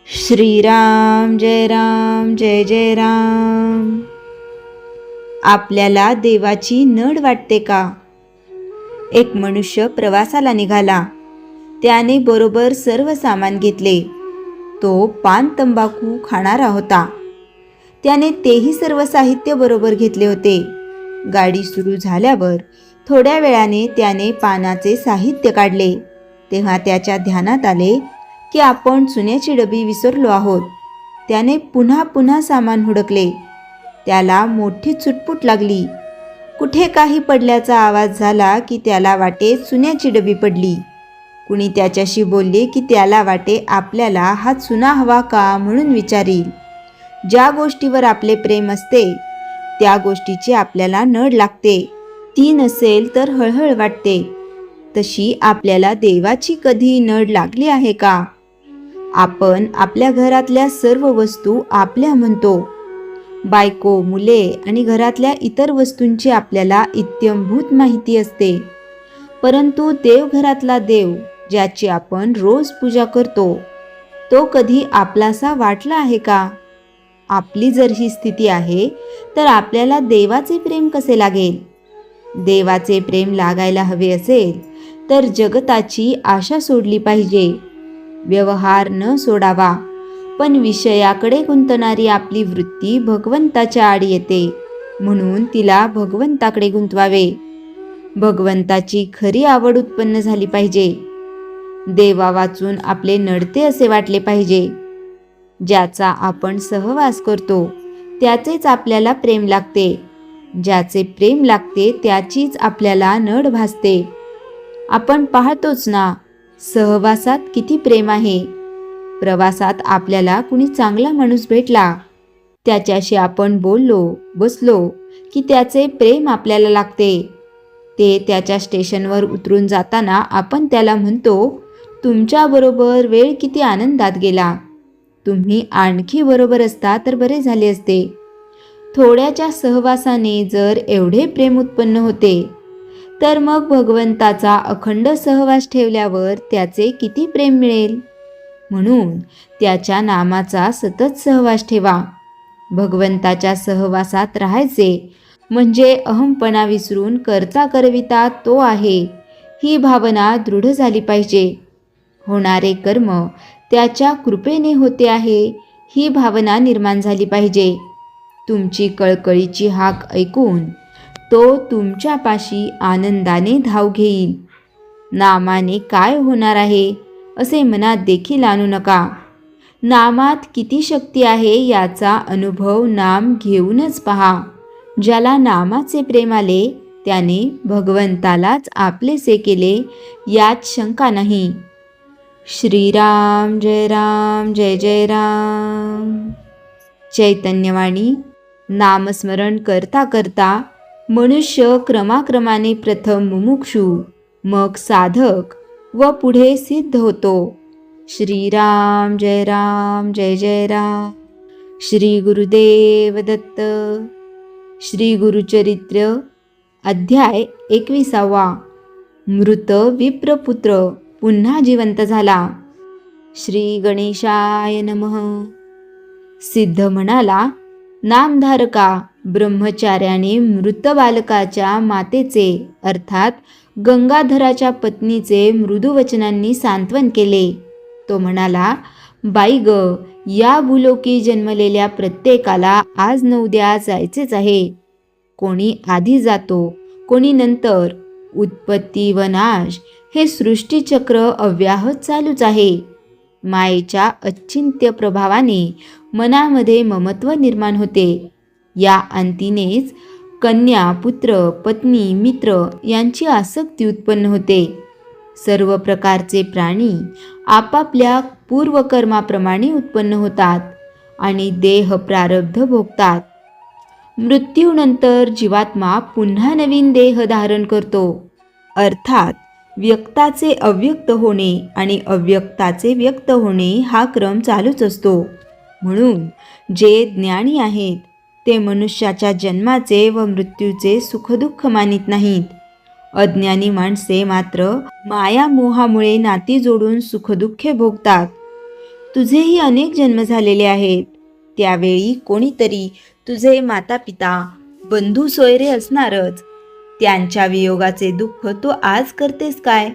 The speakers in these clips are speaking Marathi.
श्रीराम जय जय राम. आपल्याला देवाची नड वाटते का? एक मनुष्य प्रवासाला निघाला. त्याने बरोबर सर्व सामान घेतले. तो पान तंबाखू खाणारा होता. त्याने तेही सर्व साहित्य बरोबर घेतले होते. गाडी सुरू झाल्यावर थोड्या वेळाने त्याने पानाचे साहित्य काढले. तेव्हा त्याच्या ध्यानात आले की आपण चुन्याची डबी विसरलो आहोत. त्याने पुन्हा सामान हुडकले. त्याला मोठी चुटपुट लागली. कुठे काही पडल्याचा आवाज झाला की त्याला वाटे चुन्याची डबी पडली. कुणी त्याच्याशी बोलले की त्याला वाटे आपल्याला हा चुना हवा का म्हणून विचारील. ज्या गोष्टीवर आपले प्रेम असते त्या गोष्टीची आपल्याला नड लागते. ती नसेल तर हळहळ वाटते. तशी आपल्याला देवाची कधी नड लागली आहे का? आपण आपल्या घरातल्या सर्व वस्तू आपल्या म्हणतो. बायको, मुले आणि घरातल्या इतर वस्तूंची आपल्याला इत्यंभूत माहिती असते. परंतु देवघरातला देव ज्याची आपण रोज पूजा करतो तो कधी आपलासा वाटला आहे का? आपली जर ही स्थिती आहे तर आपल्याला देवाचे प्रेम कसे लागेल? देवाचे प्रेम लागायला हवे असेल तर जगताची आशा सोडली पाहिजे. व्यवहार न सोडावा. पण विषयाकडे गुंतणारी आपली वृत्ती भगवंताच्या आड येते, म्हणून तिला भगवंताकडे गुंतवावे. भगवंताची खरी आवड उत्पन्न झाली पाहिजे. देवा वाचून आपले नडते असे वाटले पाहिजे. ज्याचा आपण सहवास करतो त्याचेच आपल्याला प्रेम लागते. ज्याचे प्रेम लागते त्याचीच आपल्याला नड भासते. आपण पाहतोच ना, सहवासात किती प्रेम आहे. प्रवासात आपल्याला कुणी चांगला माणूस भेटला, त्याच्याशी आपण बोललो बसलो की त्याचे प्रेम आपल्याला लागते. ते त्याच्या स्टेशनवर उतरून जाताना आपण त्याला म्हणतो, तुमच्याबरोबर वेळ किती आनंदात गेला. तुम्ही आणखी बरोबर असता तर बरे झाले असते. थोड्याच्या सहवासाने जर एवढे प्रेम उत्पन्न होते तर मग भगवंताचा अखंड सहवास ठेवल्यावर त्याचे किती प्रेम मिळेल. म्हणून त्याच्या नामाचा सतत सहवास ठेवा. भगवंताच्या सहवासात राहायचे म्हणजे अहंपणा विसरून करता करविता तो आहे ही भावना दृढ झाली पाहिजे. होणारे कर्म त्याच्या कृपेने होते आहे ही भावना निर्माण झाली पाहिजे. तुमची कळकळीची हाक ऐकून तो तुमच्यापाशी आनंदाने धाव घेईल. नामाने काय होणार आहे असे मनात देखील आणू नका. नामात किती शक्ती आहे याचा अनुभव नाम घेऊनच पहा. ज्याला नामाचे प्रेम आले त्याने भगवंतालाच आपलेसे केले यात शंका नाही. श्रीराम जय जय राम. चैतन्यवाणी. नामस्मरण करता करता मनुष्य क्रमाक्रमाने प्रथम मुमुक्षू, मग साधक व पुढे सिद्ध होतो. श्रीराम जय जय राम. श्री गुरुदेव दत्त. श्री गुरुचरित्र अध्याय 21. मृत विप्रपुत्र पुन्हा जिवंत झाला. श्री गणेशाय नमः. सिद्ध म्हणाला, नामधारका, ब्रह्मचार्याने मृत बालकाच्या मातेचे अर्थात गंगाधराच्या पत्नीचे मृदू वचनांनी सांत्वन केले. तो म्हणाला, बाई ग, या भूलोकी जन्मलेल्या प्रत्येकाला आज न उद्या जायचेच आहे. कोणी आधी जातो, कोणी नंतर. उत्पत्ती व नाश हे सृष्टीचक्र अव्याहत चालूच आहे. मायेच्या अचिंत्य प्रभावाने मनामध्ये ममत्व निर्माण होते. या अंतीनेच कन्या, पुत्र, पत्नी, मित्र यांची आसक्ती उत्पन्न होते. सर्व प्रकारचे प्राणी आपापल्या पूर्वकर्माप्रमाणे उत्पन्न होतात आणि देह प्रारब्ध भोगतात. मृत्यूनंतर जीवात्मा पुन्हा नवीन देह धारण करतो. अर्थात व्यक्ताचे अव्यक्त होणे आणि अव्यक्ताचे व्यक्त होणे हा क्रम चालूच असतो. म्हणून जे ज्ञानी आहेत ते मनुष्याच्या जन्माचे व मृत्यूचे सुखदुःख मानित नाहीत. अज्ञानी माणसे मात्र माया मोहामुळे नाती जोडून सुखदुःखे भोगतात. तुझेही अनेक जन्म झालेले आहेत. त्यावेळी कोणीतरी तुझे माता पिता बंधू सोयरे असणारच. त्यांच्या वियोगाचे दुःख तू आज करतेस काय?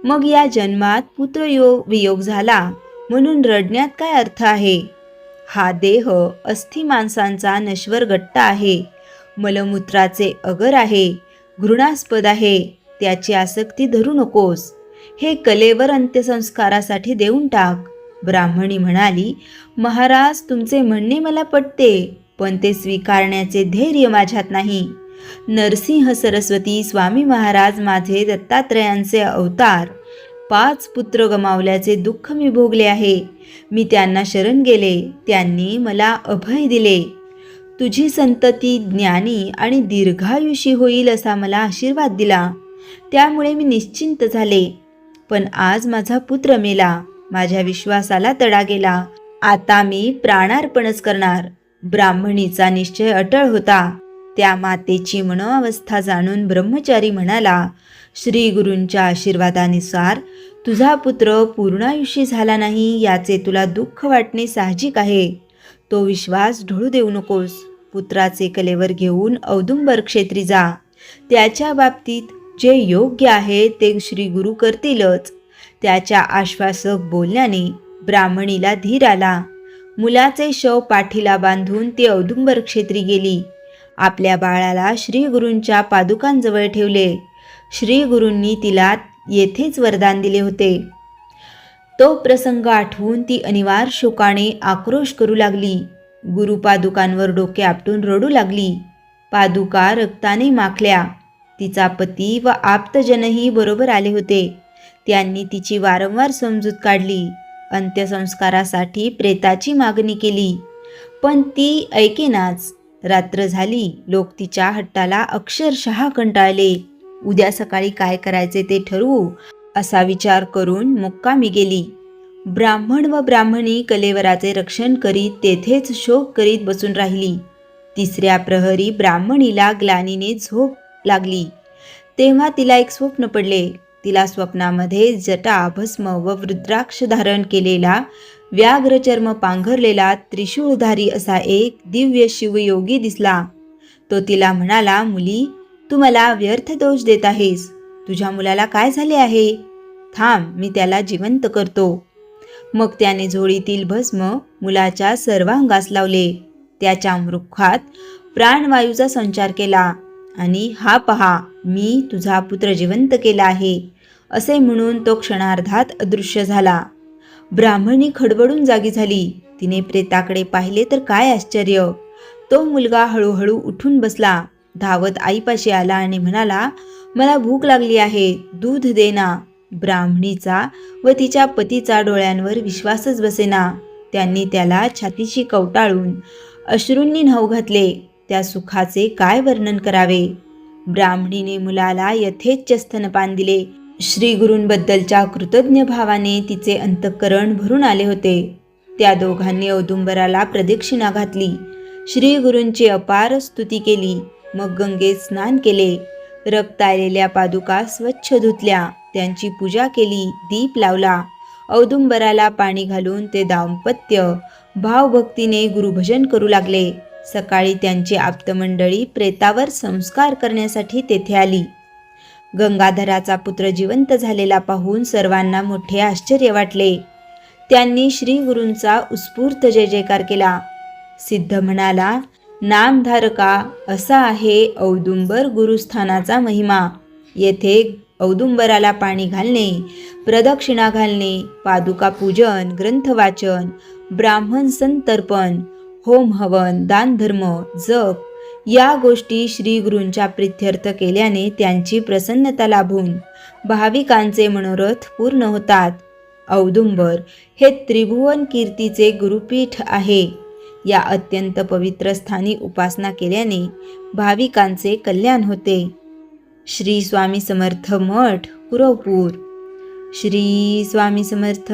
मग या जन्मात वियोग झाला म्हणून रडण्यात काय अर्थ आहे? हा देह अस्थि मांसांचा नश्वर गट्टा आहे. मलमूत्राचे अगर आहे, घृणास्पद आहे. त्याची आसक्ती धरू नकोस. हे कलेवर अंत्यसंस्कारासाठी देऊन टाक. ब्राह्मणी म्हणाली, महाराज, तुमचे म्हणणे मला पटते, पण ते स्वीकारण्याचे धैर्य माझ्यात नाही. नरसिंह सरस्वती स्वामी महाराज माझे दत्तात्रयांचे अवतार. 5 पुत्र गमावल्याचे दुःख मी भोगले आहे. मी त्यांना शरण गेले, त्यांनी मला अभय दिले. तुझी संतती ज्ञानी आणि दीर्घायुषी होईल असा मला आशीर्वाद दिला. त्यामुळे मी निश्चिंत झाले. पण आज माझा पुत्र मेला. माझ्या विश्वासाला तडा गेला. आता मी प्राणार्पणच करणार. ब्राह्मणीचा निश्चय अटळ होता. त्या मातेची मनोअवस्था जाणून ब्रह्मचारी म्हणाला, श्री गुरूंच्या आशीर्वादानुसार तुझा पुत्र पूर्णायुषी झाला नाही याचे तुला दुःख वाटणे साहजिक आहे. तो विश्वास ढळू देऊ नकोस. पुत्राचे कलेवर घेऊन औदुंबर क्षेत्री जा. त्याच्या बाबतीत जे योग्य आहे ते श्री गुरु करतीलच. त्याच्या आश्वासक बोलण्याने ब्राह्मणीला धीर आला. मुलाचे शव पाठीला बांधून ती औदुंबर क्षेत्री गेली. आपल्या बाळाला श्री गुरूंच्या पादुकांजवळ ठेवले. श्री गुरूंनी तिला येथेच वरदान दिले होते. तो प्रसंग आठवून ती अनिवार्य शोकाने आक्रोश करू लागली. गुरुपादुकांवर डोके आपटून रडू लागली. पादुका रक्ताने माखल्या. तिचा पती व आप्तजनही बरोबर आले होते. त्यांनी तिची वारंवार समजूत काढली. अंत्यसंस्कारासाठी प्रेताची मागणी केली, पण ती ऐकेनाच. रात्र झाली. लोक तिच्या हट्टाला अक्षरशः कंटाळले. उद्या सकाळी काय करायचे ते ठरवू असा विचार करून मुक्कामी गेली. ब्राह्मण व ब्राह्मणी कलेवराचे रक्षण करीत तेथेच शोक करीत बसून राहिली. 3ऱ्या प्रहरी ब्राह्मणीला ग्लानीने झोप लागली. तेव्हा तिला एक स्वप्न पडले. तिला स्वप्नामध्ये जटा, भस्म व रुद्राक्ष धारण केलेला, व्याघ्रचर्म पांघरलेला, त्रिशूळधारी असा एक दिव्य शिवयोगी दिसला. तो तिला म्हणाला, मुली, तू मला व्यर्थ दोष देत आहेस. तुझ्या मुलाला काय झाले आहे? थांब, मी त्याला जिवंत करतो. मग त्याने झोळीतील भस्म मुलाच्या सर्वांगास लावले. त्याच्या मुखात प्राणवायूचा संचार केला आणि हा पहा, मी तुझा पुत्र जिवंत केला आहे असे म्हणून तो क्षणार्धात अदृश्य झाला. ब्राह्मणी खडबडून जागी झाली. तिने प्रेताकडे पाहिले तर काय आश्चर्य! तो मुलगा हळूहळू उठून बसला. धावत आईपाशी आला आणि म्हणाला, मला भूक लागली आहे, दूध दे ना. ब्राह्मणीचा व तिच्या पतीचा डोळ्यांवर विश्वासच बसेना. त्यांनी त्याला छातीशी कवटाळून अश्रूंनी न्हाऊ घातले. त्या सुखाचे काय वर्णन करावे! ब्राह्मणीने मुलाला यथेच्छ स्तनपान दिले. श्री गुरूंबद्दलच्या कृतज्ञ भावाने तिचे अंतःकरण भरून आले होते. त्या दोघांनी औदुंबराला प्रदक्षिणा घातली. श्री गुरूंची अपार स्तुती केली. मग गंगेत स्नान केले. रक्त आलेल्या पादुका स्वच्छ धुतल्या. त्यांची पूजा केली. दीप लावला. औदुंबराला पाणी घालून ते दाम्पत्य भावभक्तीने गुरुभजन करू लागले. सकाळी त्यांची आप्तमंडळी प्रेतावर संस्कार करण्यासाठी तेथे आली. गंगाधराचा पुत्र जिवंत झालेला पाहून सर्वांना मोठे आश्चर्य वाटले. त्यांनी श्री गुरूंचा उत्स्फूर्त जय जयकार केला. सिद्ध म्हणाला, नामधारका, असा आहे औदुंबर गुरुस्थानाचा महिमा. येथे औदुंबराला पाणी घालणे, प्रदक्षिणा घालणे, पादुका पूजन, ग्रंथवाचन, ब्राह्मण संतर्पण, होम हवन, दानधर्म, जप या गोष्टी श्री गुरूंच्या प्रित्यर्थ केल्याने त्यांची प्रसन्नता लाभून भाविकांचे मनोरथ पूर्ण होतात. औदुंबर हे त्रिभुवन कीर्तीचे गुरुपीठ आहे. या अत्यंत पवित्र स्थानी उपासना केल्याने भाविकांचे कल्याण होते. श्री स्वामी समर्थ मठ, कुरवपूर. श्री स्वामी समर्थ.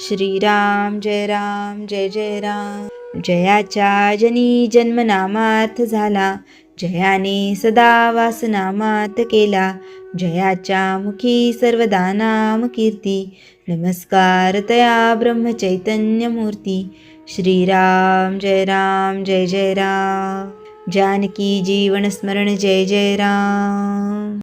श्रीराम जय राम जय जय राम. जयाच्या जनी जन्मनामार्थ झाला, जयाने सदा वासनामात केला. जयाच्या मुखी सर्वदा नाम कीर्ती. नमस्कार तया ब्रह्मचैतन्यमूर्ती. श्रीराम जय जय राम. जानकी जीवन स्मरण जय जय राम.